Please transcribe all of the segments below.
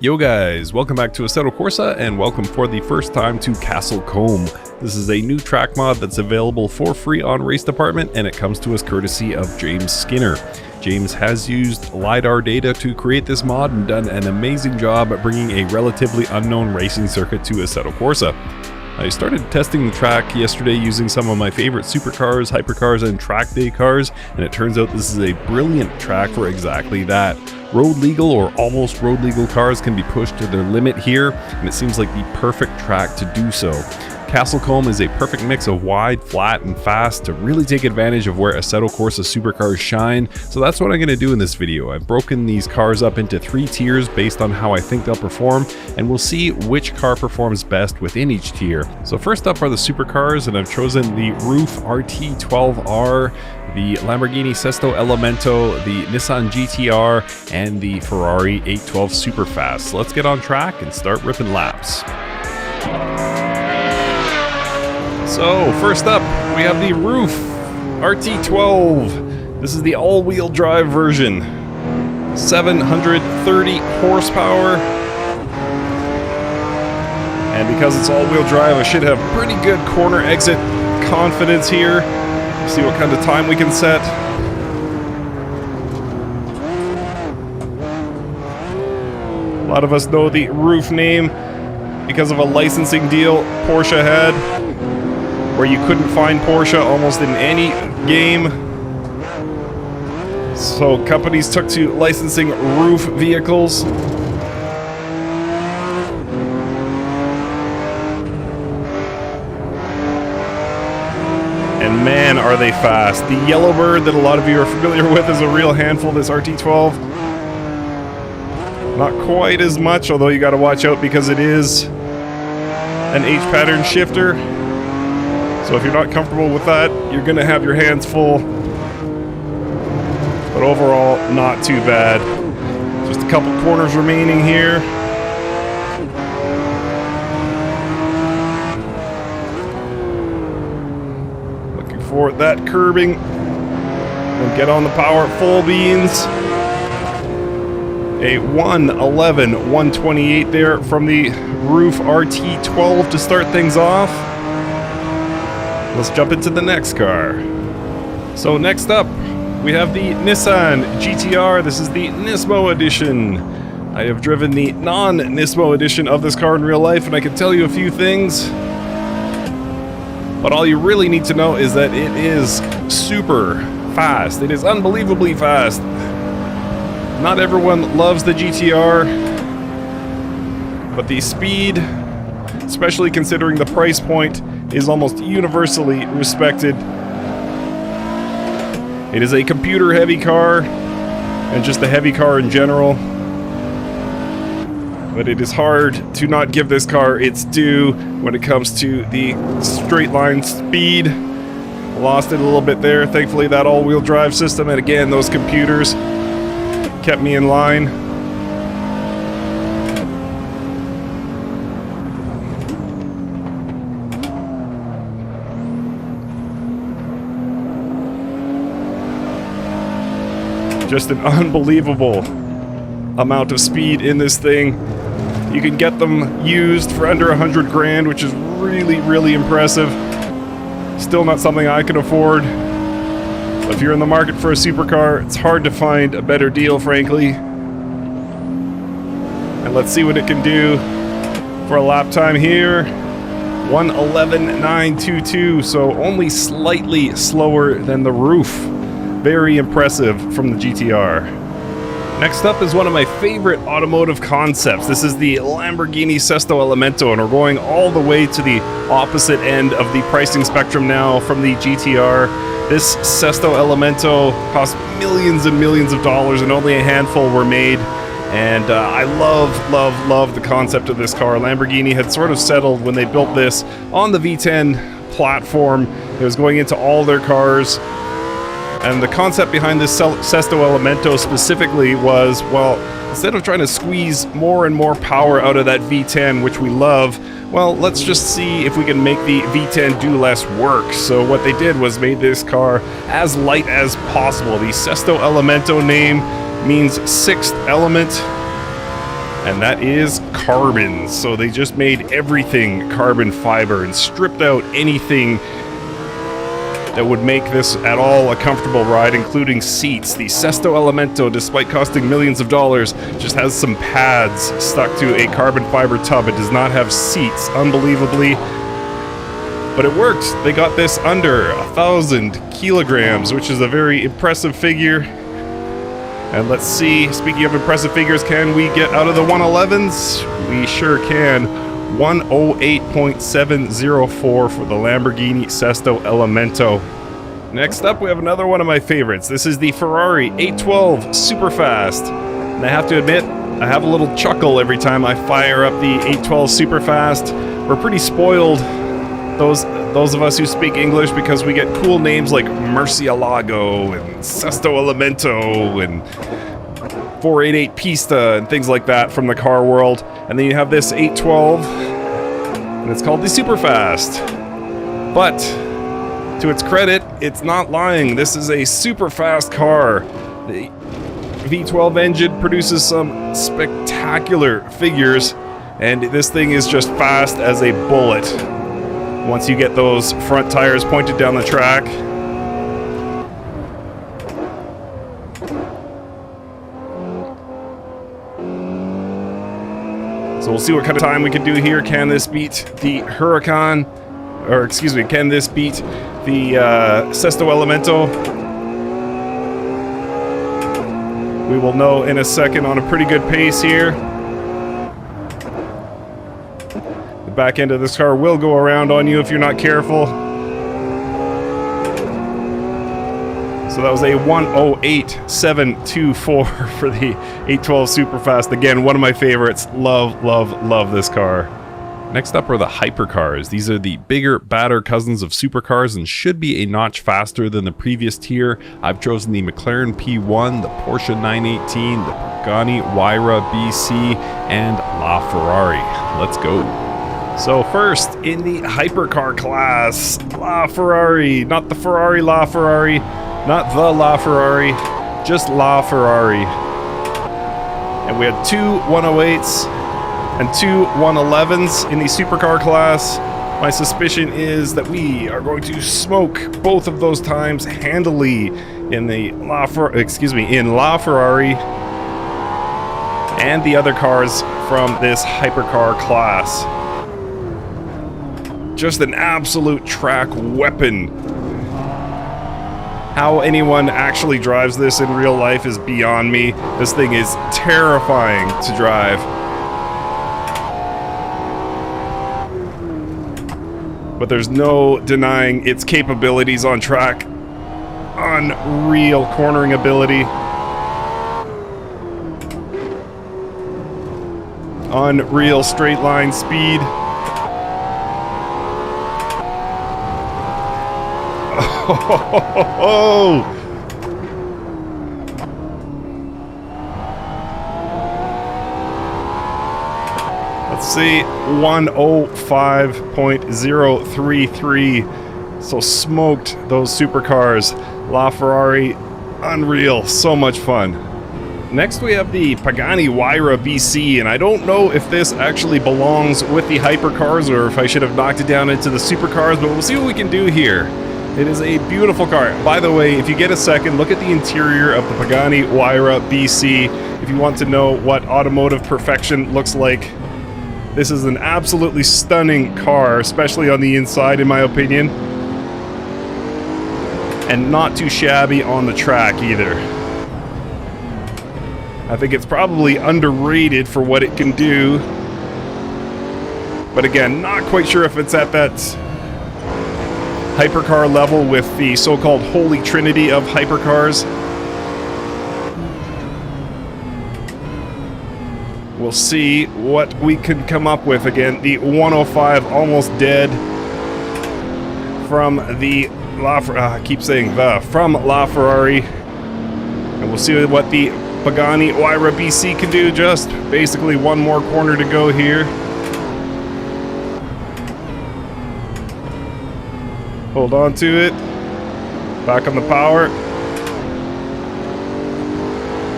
Yo guys, welcome back to Assetto Corsa and welcome for the first time to Castle Combe. This is a new track mod that's available for free on RaceDepartment and it comes to us courtesy of James Skinner. James has used LiDAR data to create this mod and done an amazing job at bringing a relatively unknown racing circuit to Assetto Corsa. I started testing the track yesterday using some of my favorite supercars, hypercars, and track day cars, and it turns out this is a brilliant track for exactly that. Road legal or almost road legal cars can be pushed to their limit here, and it seems like the perfect track to do so. Castle Combe is a perfect mix of wide, flat, and fast to really take advantage of where Assetto Corsa supercars shine, so that's what I'm going to do in this video. I've broken these cars up into 3 tiers based on how I think they'll perform, and we'll see which car performs best within each tier. So first up are the supercars, and I've chosen the Roof RT12R, the Lamborghini SESTO ELEMENTO, the NISSAN GTR, and the Ferrari 812 Superfast. So let's get on track and start ripping laps. So first up, we have the Roof RT12. This is the all-wheel drive version. 730 horsepower. And because it's all-wheel drive, I should have pretty good corner exit confidence here. See what kind of time we can set. A lot of us know the Roof name because of a licensing deal Porsche had, where you couldn't find Porsche almost in any game. So companies took to licensing Roof vehicles. And man, are they fast. The Yellowbird that a lot of you are familiar with is a real handful, this RT12. Not quite as much, although you gotta watch out because it is an H-pattern shifter. So if you're not comfortable with that, you're gonna have your hands full. But overall, not too bad. Just a couple corners remaining here. Looking for that curbing. And get on the power at full beans. A 111, 128 there from the Roof RT12 to start things off. Let's jump into the next car. So next up, we have the Nissan GTR. This is the NISMO edition. I have driven the non-NISMO edition of this car in real life, and I can tell you a few things. But all you really need to know is that it is super fast. It is unbelievably fast. Not everyone loves the GTR, but the speed, especially considering the price point, is almost universally respected. It is a computer-heavy car, and just a heavy car in general. But it is hard to not give this car its due when it comes to the straight line speed. Lost it a little bit there. Thankfully, that all-wheel drive system, and again, those computers kept me in line. Just an unbelievable amount of speed in this thing. You can get them used for under 100 grand, which is really, really impressive. Still not something I can afford. But if you're in the market for a supercar, it's hard to find a better deal, frankly. And let's see what it can do for a lap time here. 111.922, so only slightly slower than the Roof. Very impressive from the GTR. Next up is one of my favorite automotive concepts. This is the Lamborghini SESTO ELEMENTO, and we're going all the way to the opposite end of the pricing spectrum now from the GTR. This SESTO ELEMENTO cost millions and millions of dollars, and only a handful were made. And I love the concept of this car. Lamborghini had sort of settled when they built this on the V10 platform. It was going into all their cars. And the concept behind this SESTO ELEMENTO specifically was, well, instead of trying to squeeze more and more power out of that V10, which we love, well, let's just see if we can make the V10 do less work. So what they did was made this car as light as possible. The SESTO ELEMENTO name means sixth element, and that is carbon. So they just made everything carbon fiber and stripped out anything that would make this at all a comfortable ride, including seats. The SESTO ELEMENTO, despite costing millions of dollars, just has some pads stuck to a carbon fiber tub. It does not have seats, unbelievably. But it worked. They got this under 1,000 kilograms, which is a very impressive figure. And let's see, speaking of impressive figures, can we get out of the 111s? We sure can. 108.704 for the Lamborghini Sesto Elemento. Next up, we have another one of my favorites. This is the Ferrari 812 Superfast. And I have to admit, I have a little chuckle every time I fire up the 812 Superfast. We're pretty spoiled, those of us who speak English, because we get cool names like Murcielago and Sesto Elemento and 488 Pista and things like that from the car world. And then you have this 812, and it's called the Superfast. But to its credit, it's not lying. This is a super fast car. The V12 engine produces some spectacular figures, and this thing is just fast as a bullet once you get those front tires pointed down the track. So we'll see what kind of time we can do here. Can this beat the Huracan? Or excuse me, can this beat the Sesto Elemento? We will know in a second on a pretty good pace here. The back end of this car will go around on you if you're not careful. So that was a 108.724 for the 812 Superfast. Again, one of my favorites. Love, love, love this car. Next up are the hypercars. These are the bigger, badder cousins of supercars and should be a notch faster than the previous tier. I've chosen the McLaren P1, the Porsche 918, the Pagani HUAYRA BC, and LaFerrari. Let's go. So first, in the hypercar class, LaFerrari. Not the Ferrari LaFerrari, not the LaFerrari, just LaFerrari. And we had two 108s and two 111s in the supercar class. My suspicion is that we are going to smoke both of those times handily in the LaFerrari and the other cars from this hypercar class. Just an absolute track weapon. How anyone actually drives this in real life is beyond me. This thing is terrifying to drive. But there's no denying its capabilities on track. Unreal cornering ability. Unreal straight line speed. Oh! Let's see, 105.033. So smoked those supercars. LaFerrari, unreal, so much fun. Next we have the Pagani HUAYRA BC, and I don't know if this actually belongs with the hypercars or if I should have knocked it down into the supercars, but we'll see what we can do here. It is a beautiful car. By the way, if you get a second, look at the interior of the Pagani HUAYRA BC if you want to know what automotive perfection looks like. This is an absolutely stunning car, especially on the inside, in my opinion. And not too shabby on the track either. I think it's probably underrated for what it can do. But again, not quite sure if it's at that hypercar level with the so-called holy trinity of hypercars. We'll see what we can come up with. Again, the 105 almost dead from the from LaFerrari. And we'll see what the Pagani HUAYRA BC can do. Just basically one more corner to go here. Hold on to it. Back on the power.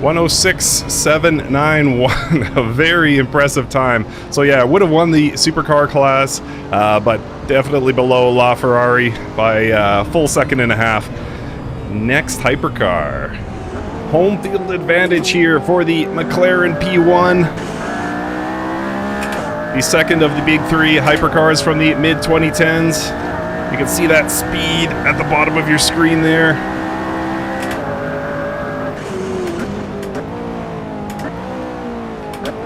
106.791, a very impressive time. So yeah, I would have won the supercar class, but definitely below LaFerrari by a full second and a half. Next hypercar. Home field advantage here for the McLaren P1. The second of the big three hypercars from the mid-2010s. You can see that speed at the bottom of your screen there.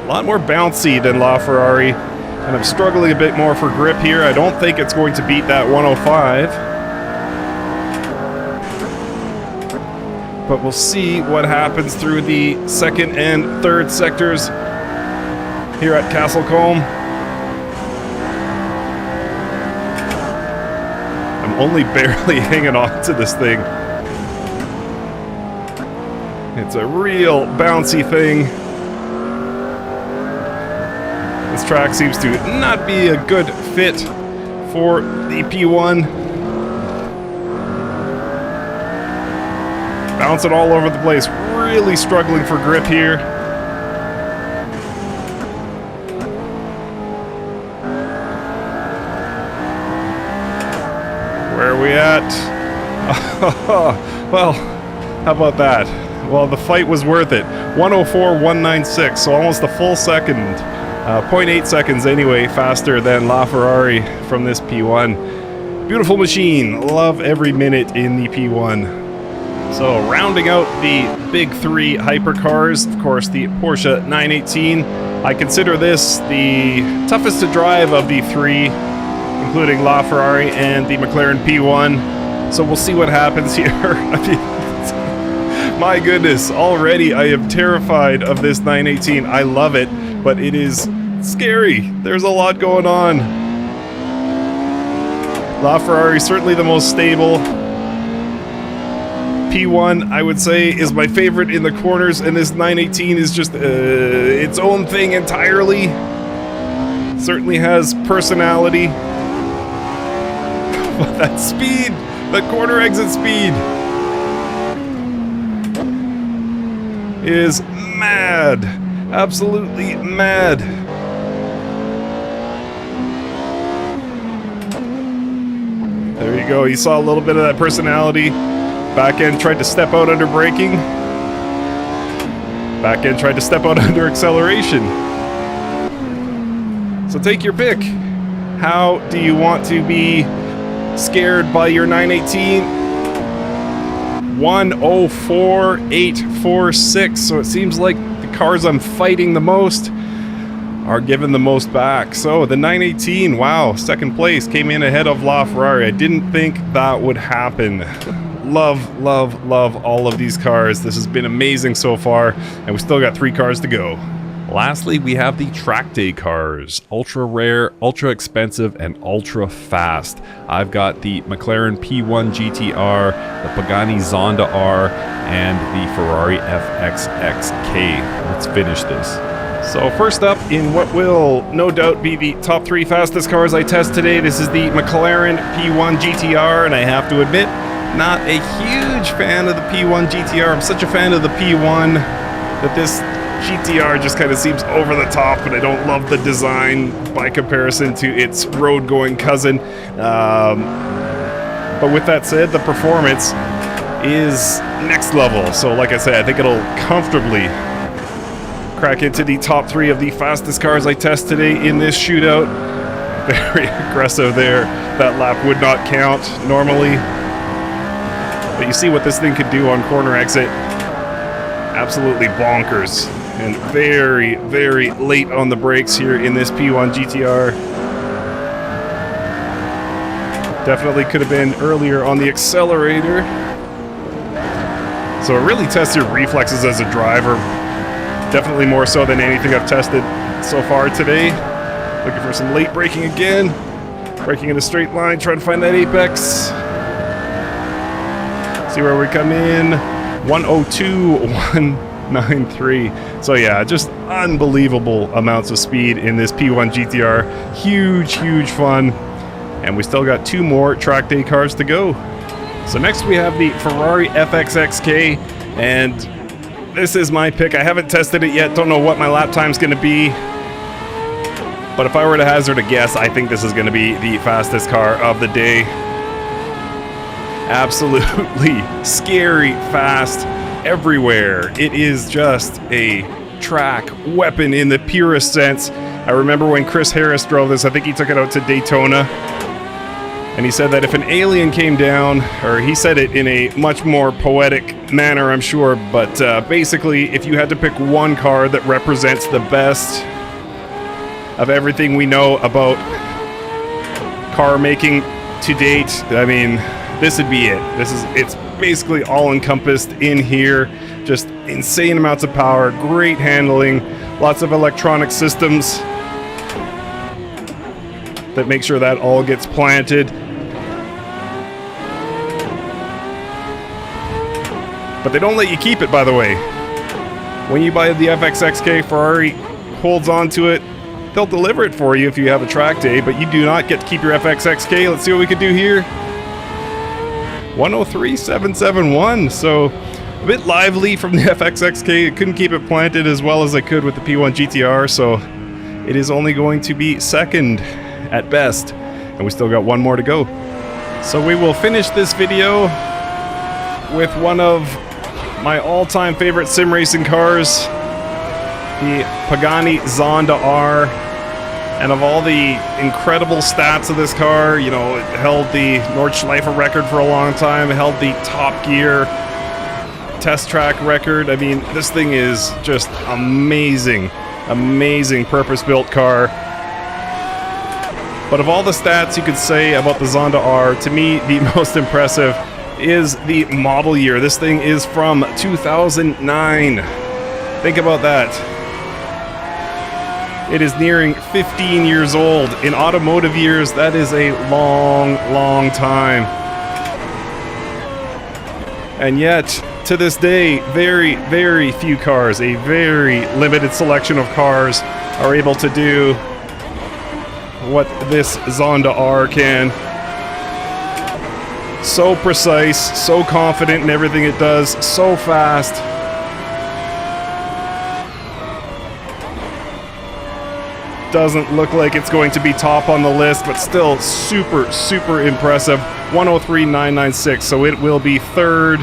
A lot more bouncy than LaFerrari, and I'm struggling a bit more for grip here. I don't think it's going to beat that 105. But we'll see what happens through the second and third sectors here at Castle Combe. I'm only barely hanging on to this thing. It's a real bouncy thing. This track seems to not be a good fit for the P1. Bouncing all over the place, really struggling for grip here. Where are we at? Well, how about that? Well, the fight was worth it. 104.196, so almost a full second. 0.8 seconds anyway, faster than LaFerrari from this P1. Beautiful machine. Love every minute in the P1. So rounding out the big three hypercars, of course, the Porsche 918. I consider this the toughest to drive of the three, including LaFerrari and the McLaren P1. So we'll see what happens here. I mean, my goodness, already I am terrified of this 918. I love it, but it is scary. There's a lot going on. LaFerrari certainly the most stable. P1, I would say, is my favorite in the corners, and this 918 is just its own thing entirely. Certainly has personality. But that speed, that corner exit speed is mad. Absolutely mad. There you go. You saw a little bit of that personality. Back end tried to step out under braking. Back end tried to step out under acceleration. So take your pick. How do you want to be scared by your 918? 104.846. So it seems like the cars I'm fighting the most are given the most back. So the 918, wow, second place, came in ahead of LaFerrari. I didn't think that would happen. Love, love, love all of these cars. This has been amazing so far, and we still got 3 cars to go. Lastly, we have the track day cars. Ultra rare, ultra expensive, and ultra fast. I've got the McLaren P1 GTR, the Pagani Zonda R, and the Ferrari FXXK. Let's finish this. So first up, in what will no doubt be the top 3 fastest cars I test today, this is the McLaren P1 GTR, and I have to admit, not a huge fan of the P1 GTR. I'm such a fan of the P1 that this GTR just kind of seems over the top, and I don't love the design by comparison to its road-going cousin. But with that said, the performance is next level. So like I said, I think it'll comfortably crack into the top 3 of the fastest cars I test today in this shootout. Very aggressive there. That lap would not count normally. But you see what this thing could do on corner exit. Absolutely bonkers. And very, very late on the brakes here in this P1 GTR. Definitely could have been earlier on the accelerator. So it really tests your reflexes as a driver. Definitely more so than anything I've tested so far today. Looking for some late braking again. Braking in a straight line, trying to find that apex. See where we come in. 102.193. So yeah, just unbelievable amounts of speed in this P1 GTR. Huge, huge fun. And we still got 2 more track day cars to go. So next we have the Ferrari FXXK, and this is my pick. I haven't tested it yet. Don't know what my lap time's going to be. But if I were to hazard a guess, I think this is going to be the fastest car of the day. Absolutely scary fast everywhere. It is just a track weapon in the purest sense. I remember when Chris Harris drove this, I think he took it out to Daytona, and he said that if an alien came down, or he said it in a much more poetic manner, I'm sure, but basically, if you had to pick one car that represents the best of everything we know about car making to date, I mean, this would be it. It's basically all encompassed in here. Just insane amounts of power, great handling, lots of electronic systems that make sure that all gets planted. But they don't let you keep it, by the way. When you buy the FXXK, Ferrari holds on to it. They'll deliver it for you if you have a track day, but you do not get to keep your FXXK. Let's see what we can do here. 103.771, so a bit lively from the FXXK. Couldn't keep it planted as well as I could with the P1 GTR, so it is only going to be second at best, and we still got one more to go. So we will finish this video with one of my all-time favorite sim racing cars, the Pagani Zonda R. And of all the incredible stats of this car, you know, it held the Nordschleife record for a long time, it held the Top Gear test track record. I mean, this thing is just amazing, amazing purpose-built car. But of all the stats you could say about the Zonda R, to me, the most impressive is the model year. This thing is from 2009. Think about that. It is nearing 15 years old. In automotive years, that is a long, long time. And yet, to this day, very, very few cars, a very limited selection of cars, are able to do what this Zonda R can. So precise, so confident in everything it does, so fast. Doesn't look like it's going to be top on the list, but still super, super impressive. 103.996, so it will be third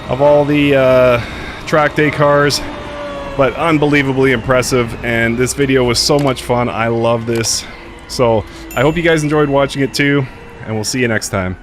of all the track day cars, but unbelievably impressive, and this video was so much fun. I love this. So I hope you guys enjoyed watching it too, and we'll see you next time.